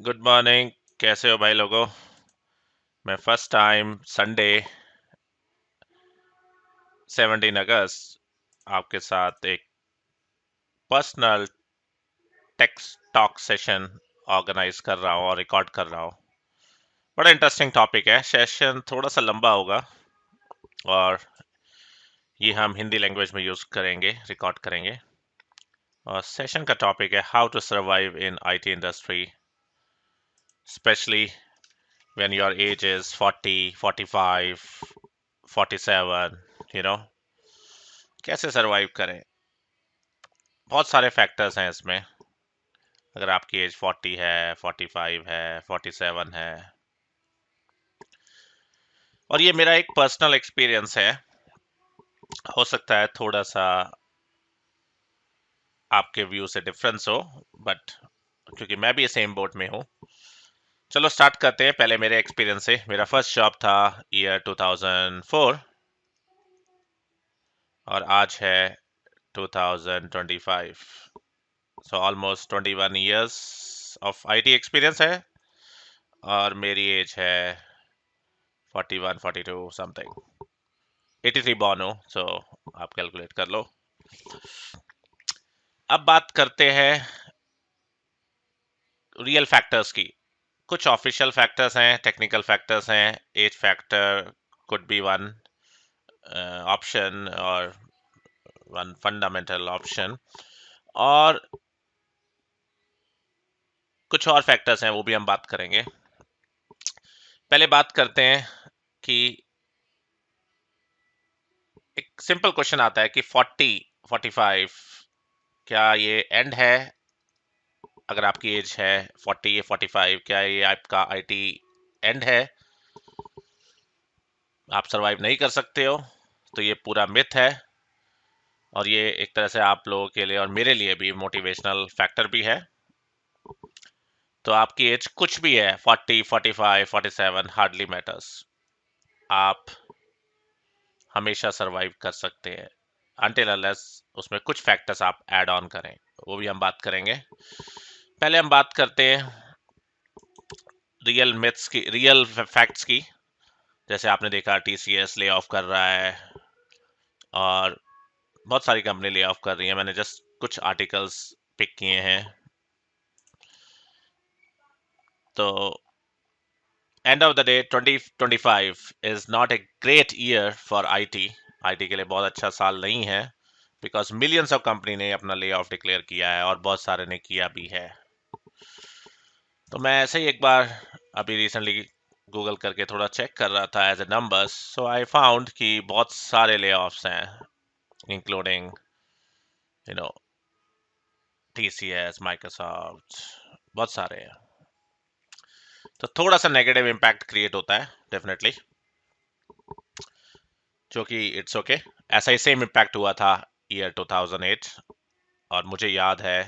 Good morning. कैसे हो भाई लोगों? मैं फर्स्ट टाइम संडे 17 अगस्त आपके साथ एक personal text talk session organise कर रहा हूँ और रिकॉर्ड कर रहा हूँ। बड़ा इंटरेस्टिंग टॉपिक है। सेशन थोड़ा सा लंबा होगा और ये हम हिंदी लैंग्वेज में यूज़ करेंगे, रिकॉर्ड करेंगे। और सेशन का टॉपिक है how to survive in IT industry, specially when your age is 40, 45, 47, you know, कैसे सरवाइव करें। बहुत सारे फैक्टर्स हैं इसमें। अगर आपकी एज 40 है, 45 है, 47 है, और ये मेरा एक पर्सनल एक्सपीरियंस है। हो सकता है थोड़ा सा आपके व्यू से डिफरेंस हो, बट क्योंकि मैं भी सेम बोट में हूँ। चलो स्टार्ट करते हैं पहले मेरे एक्सपीरियंस से। मेरा फर्स्ट जॉब था ईयर 2004 और आज है 2025। So almost 21 years of IT experience है और मेरी एज है 41, 42 समथिंग। 83 बॉर्न हो, सो आप कैलकुलेट कर लो। अब बात करते हैं रियल फैक्टर्स की। कुछ ऑफिशियल फैक्टर्स हैं, टेक्निकल फैक्टर्स हैं। Age factor could be one option और वन फंडामेंटल ऑप्शन, और कुछ और फैक्टर्स हैं, वो भी हम बात करेंगे। पहले बात करते हैं कि एक सिंपल क्वेश्चन आता है कि 40, 45 क्या ये एंड है? अगर आपकी एज है 40 या 45, क्या ये आपका आईटी एंड है? आप सरवाइव नहीं कर सकते हो? तो ये पूरा मिथ है और ये एक तरह से आप लोगों के लिए और मेरे लिए भी मोटिवेशनल फैक्टर भी है। तो आपकी एज कुछ भी है, 40, 45, 47, हार्डली मैटर्स। आप हमेशा सरवाइव कर सकते हैं अनटिल अनलेस उसमें कुछ फैक्टर्स आप ऐड ऑन करें। वो भी हम बात करेंगे। पहले हम बात करते हैं रियल मिथ्स की, रियल फैक्ट्स की। जैसे आपने देखा टीसीएस ले ऑफ कर रहा है और बहुत सारी कंपनी ले ऑफ कर रही है। मैंने जस्ट कुछ आर्टिकल्स पिक किए हैं। तो end of the day 2025 is not a great year for IT. IT के लिए बहुत अच्छा साल नहीं है, बिकॉज मिलियंस ऑफ कंपनी ने अपना ले ऑफ डिक्लेयर किया है और बहुत सारे ने किया भी है। तो मैं ऐसे ही एक बार अभी रिसेंटली गूगल करके थोड़ा चेक कर रहा था as a numbers, so I found कि बहुत सारे ले ऑफ्स हैं, including you know TCS, Microsoft, बहुत सारे हैं। तो थोड़ा सा नेगेटिव इम्पैक्ट क्रिएट होता है डेफिनेटली, जो कि इट्स ओके। ऐसा ही सेम इम्पैक्ट हुआ था ईयर 2008। और मुझे याद है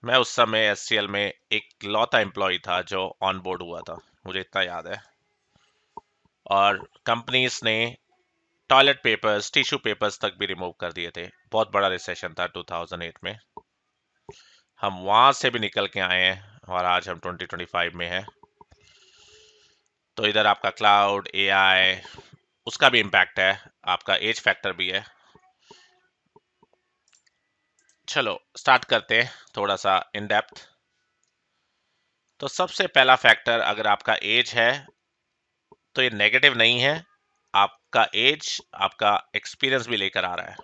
मैं उस समय एचसीएल में एक लौता एम्प्लॉय था जो ऑन बोर्ड हुआ था, मुझे इतना याद है। और कंपनीज ने टॉयलेट पेपर्स, टिश्यू पेपर्स तक भी रिमूव कर दिए थे। बहुत बड़ा रिसेशन था 2008 में। हम वहां से भी निकल के आए हैं और आज हम 2025 में हैं। तो इधर आपका क्लाउड, एआई, उसका भी इम्पैक्ट है, आपका एज फैक्टर भी है। चलो स्टार्ट करते हैं थोड़ा सा इन डेप्थ। तो सबसे पहला फैक्टर, अगर आपका एज है तो ये नेगेटिव नहीं है। आपका एज आपका एक्सपीरियंस भी लेकर आ रहा है।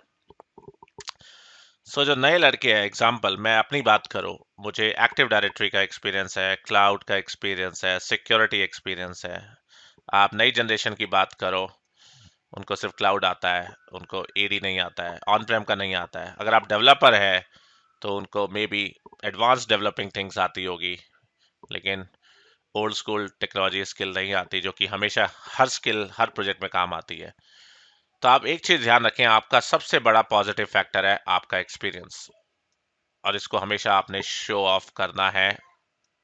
जो नए लड़के हैं, एग्जाम्पल मैं अपनी बात करूं, मुझे एक्टिव डायरेक्टरी का एक्सपीरियंस है, क्लाउड का एक्सपीरियंस है, सिक्योरिटी एक्सपीरियंस है। आप नई जनरेशन की बात करो, उनको सिर्फ क्लाउड आता है, उनको एडी नहीं आता है, ऑन प्रेम का नहीं आता है। अगर आप डेवलपर है तो उनको may be advance developing things आती होगी, लेकिन ओल्ड स्कूल टेक्नोलॉजी स्किल नहीं आती, जो कि हमेशा हर स्किल हर प्रोजेक्ट में काम आती है। तो आप एक चीज ध्यान रखें, आपका सबसे बड़ा पॉजिटिव फैक्टर है आपका एक्सपीरियंस, और इसको हमेशा आपने शो ऑफ करना है।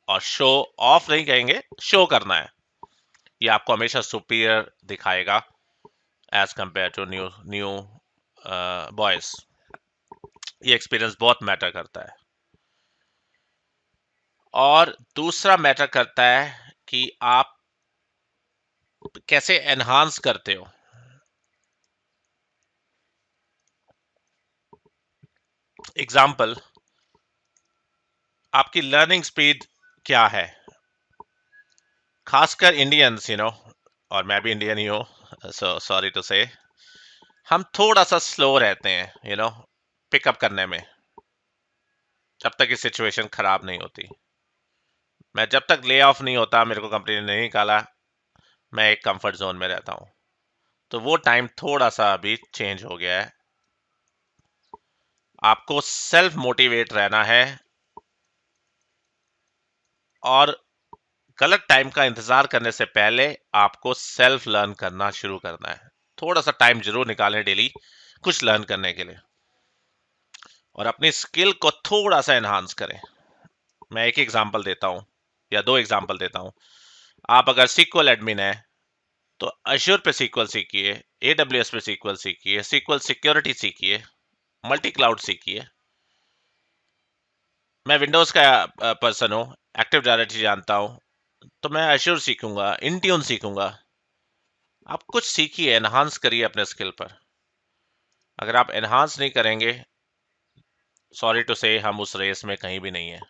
और शो ऑफ नहीं कहेंगे, शो करना है। ये आपको हमेशा सुपीरियर दिखाएगा as compared to new new boys. ये एक्सपीरियंस बहुत मैटर करता है। और दूसरा मैटर करता है कि आप कैसे एनहांस करते हो। एग्जाम्पल, आपकी लर्निंग स्पीड क्या है। खासकर इंडियंस, और मैं भी इंडियन ही हूँ, सो सॉरी टू से, हम थोड़ा सा स्लो रहते हैं पिकअप करने में, जब तक कि सिचुएशन खराब नहीं होती। मैं जब तक ले ऑफ नहीं होता, मेरे को कंपनी ने नहीं निकाला, मैं एक कंफर्ट जोन में रहता हूँ। तो वो टाइम थोड़ा सा अभी चेंज हो गया है। आपको सेल्फ मोटिवेट रहना है और गलत टाइम का इंतजार करने से पहले आपको सेल्फ लर्न करना शुरू करना है। थोड़ा सा टाइम जरूर निकालें डेली कुछ लर्न करने के लिए, और अपनी स्किल को थोड़ा सा एनहांस करें। मैं एक एग्जांपल देता हूं या दो एग्जांपल देता हूं। आप अगर सीक्वल एडमिन है तो अश्योर पे सीक्वल सीखिए, एडब्ल्यूएस पे सीक्वल सीखिए, सीक्वल सिक्योरिटी सीखिए, मल्टी क्लाउड सीखिए। मैं विंडोज का पर्सन हूँ, एक्टिव डायरेक्टरी जानता हूँ, तो मैं अश्योर सीखूंगा, इंट्यून सीखूंगा। आप कुछ सीखिए, एनहांस करिए अपने स्किल पर। अगर आप एनहांस नहीं करेंगे, सॉरी टू से, हम उस रेस में कहीं भी नहीं है।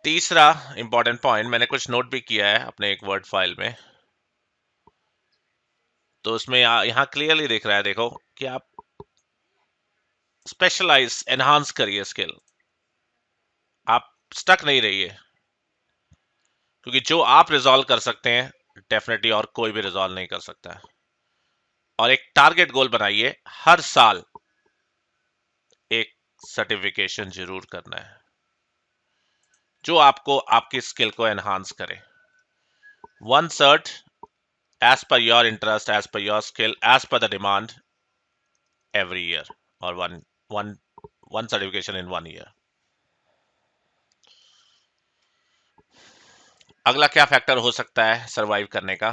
तीसरा इंपॉर्टेंट पॉइंट मैंने कुछ नोट भी किया है अपने एक वर्ड फाइल में, तो उसमें यहाँ क्लियरली दिख रहा है, देखो कि आप स्पेशलाइज, एनहांस करिए स्किल। आप स्टक नहीं रहिए, क्योंकि जो आप रिजॉल्व कर सकते हैं डेफिनेटली और कोई भी रिजॉल्व नहीं कर सकता है। और एक टारगेट गोल बनाइए, हर साल एक सर्टिफिकेशन जरूर करना है जो आपको आपकी स्किल को एनहांस करे। One cert as per your interest, as per your skill, as per the demand every year, or one one certification in 1 year. अगला क्या फैक्टर हो सकता है सरवाइव करने का?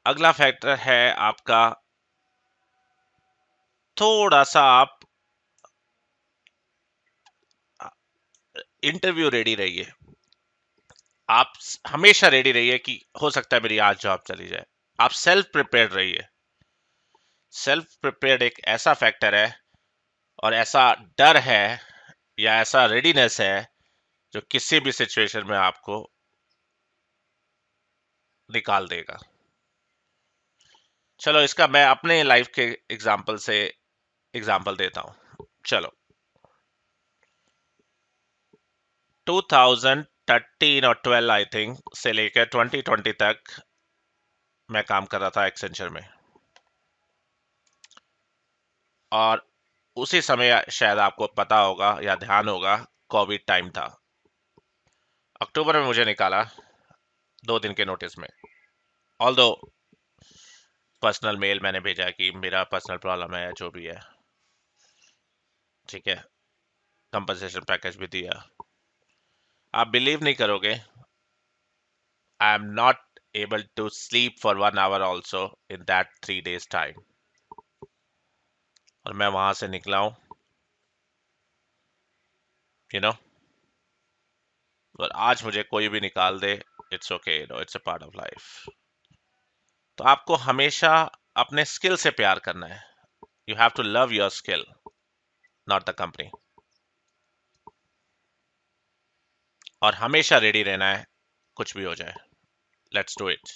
अगला फैक्टर है आपका, थोड़ा सा आप इंटरव्यू रेडी रहिए। आप हमेशा रेडी रहिए कि हो सकता है मेरी आज जॉब चली जाए। आप सेल्फ प्रिपेयर्ड रहिए। सेल्फ प्रिपेयर्ड एक ऐसा फैक्टर है और ऐसा डर है या ऐसा रेडीनेस है जो किसी भी सिचुएशन में आपको निकाल देगा। चलो, इसका मैं अपने लाइफ के एग्जाम्पल से एग्जाम्पल देता हूं। चलो, 2013 और 12 आई थिंक से लेकर 2020 तक मैं काम कर रहा था एक्सेंचर में, और उसी समय शायद आपको पता होगा या ध्यान होगा, कोविड टाइम था। अक्टूबर में मुझे निकाला 2 दिन के नोटिस में। ऑल्दो पर्सनल मेल मैंने भेजा कि मेरा पर्सनल प्रॉब्लम है, जो भी है ठीक है, कंपनसेशन पैकेज भी दिया। आप बिलीव नहीं करोगे, I am not able to sleep for 1 hour also in that 3 days time। और मैं वहां से निकला हूं, यू नो और आज मुझे कोई भी निकाल दे, it's okay, it's a part of life. तो आपको हमेशा अपने स्किल से प्यार करना है। You have to love your skill, not the company. और हमेशा रेडी रहना है, कुछ भी हो जाए, लेट्स डू इट।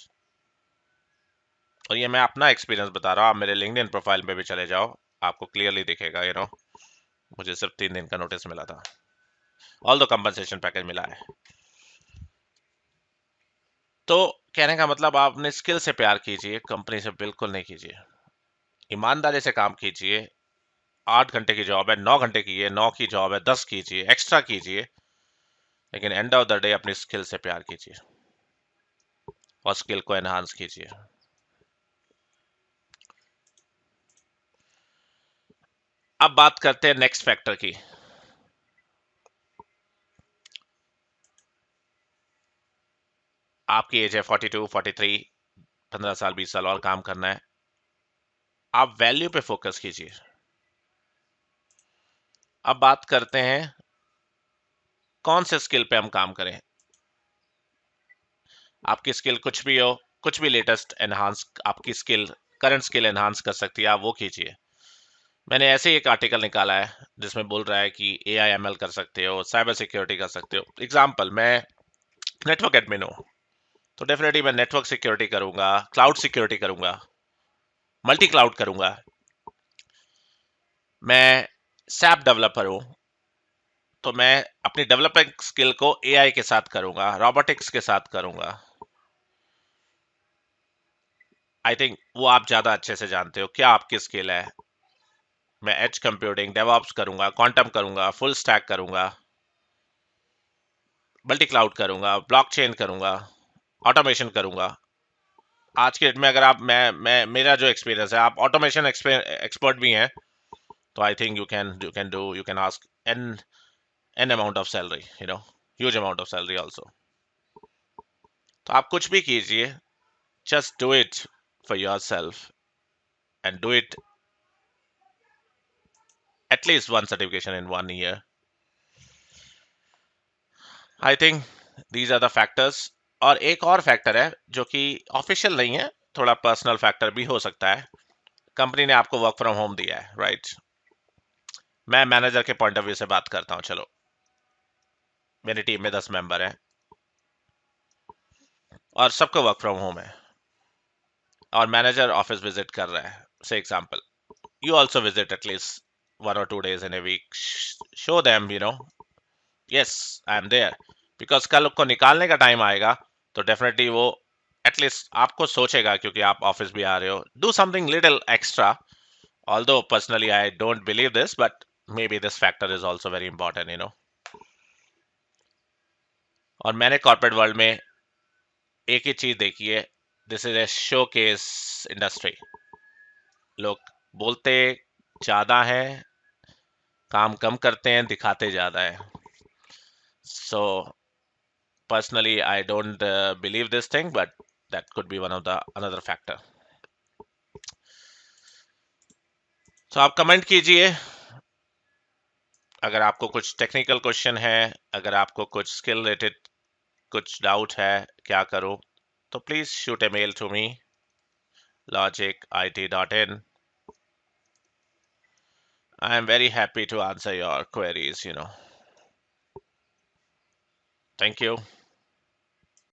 और ये मैं अपना एक्सपीरियंस बता रहा हूँ, आप मेरे लिंक्डइन प्रोफाइल पे भी चले जाओ, आपको क्लियरली दिखेगा। मुझे सिर्फ 3 दिन का नोटिस मिला था, ऑल द कंपनसेशन पैकेज मिला है। तो कहने का मतलब, आप अपने स्किल से प्यार कीजिए, कंपनी से बिल्कुल नहीं कीजिए। ईमानदारी से काम कीजिए। 8 घंटे की जॉब है, 9 घंटे की है, 9 की जॉब है, 10 कीजिए, एक्स्ट्रा कीजिए, लेकिन एंड ऑफ द डे अपनी स्किल से प्यार कीजिए और स्किल को एनहांस कीजिए। अब बात करते हैं नेक्स्ट फैक्टर की। आपकी एज है 42, 43, 15 साल 20 साल और काम करना है। आप वैल्यू पे फोकस कीजिए। अब बात करते हैं कौन से स्किल पे हम काम करें। आपकी स्किल कुछ भी हो, कुछ भी लेटेस्ट एनहांस आपकी स्किल, करंट स्किल एनहांस कर सकती है, आप वो कीजिए। मैंने ऐसे ही एक आर्टिकल निकाला है जिसमें बोल रहा है कि एआई एमएल कर सकते हो, साइबर सिक्योरिटी कर सकते हो। एग्जांपल, मैं नेटवर्क एडमिन हूँ, तो डेफिनेटली मैं नेटवर्क सिक्योरिटी करूंगा, क्लाउड सिक्योरिटी करूंगा, मल्टी क्लाउड करूंगा। मैं सैप डेवलपर हूँ, तो मैं अपनी डेवलपिंग स्किल को एआई के साथ करूंगा, रोबोटिक्स के साथ करूंगा। आई थिंक वो आप ज्यादा अच्छे से जानते हो क्या आपकी स्किल है। मैं एज कंप्यूटिंग, डेवऑप्स करूंगा, क्वांटम करूंगा, फुल स्टैक करूंगा, मल्टी क्लाउड करूंगा, ब्लॉकचेन करूंगा, ऑटोमेशन करूंगा। आज के डेट में अगर आप मैं मेरा जो एक्सपीरियंस है, आप ऑटोमेशन एक्सपर्ट भी हैं, तो I think you can ask an an amount of salary, huge amount of salary also. तो आप कुछ भी कीजिए, just do it for yourself and do it at least one certification in 1 year। I think these are the factors. और एक और factor है जो कि ऑफिशियल नहीं है, थोड़ा पर्सनल फैक्टर भी हो सकता है। कंपनी ने आपको वर्क फ्रॉम होम दिया है, राइट? मैं मैनेजर के पॉइंट ऑफ व्यू से बात करता हूँ। चलो, मेरी टीम में 10 मेंबर हैं और सबको वर्क फ्रॉम होम है, और मैनेजर ऑफिस विजिट कर रहा है, से example, you also visit at least 1 or 2 days in a week. Show them, yes, I am there, because कल को निकालने का टाइम आएगा तो डेफिनेटली वो एटलीस्ट आपको सोचेगा, क्योंकि आप ऑफिस भी आ रहे हो। Do something little extra, although personally I don't believe this, but maybe this factor is also very important। और मैंने कॉर्पोरेट वर्ल्ड में एक ही चीज देखी है, this is a show case industry. लोग बोलते ज्यादा हैं, काम कम करते हैं, दिखाते ज्यादा है। सो personally I don't believe this thing, but that could be one of the another factor। तो आप कमेंट कीजिए अगर आपको कुछ टेक्निकल क्वेश्चन है, अगर आपको कुछ स्किल रिलेटेड कुछ डाउट है क्या करूं, तो please shoot a mail to me, logicit.in। I am very happy to answer your queries। Thank you।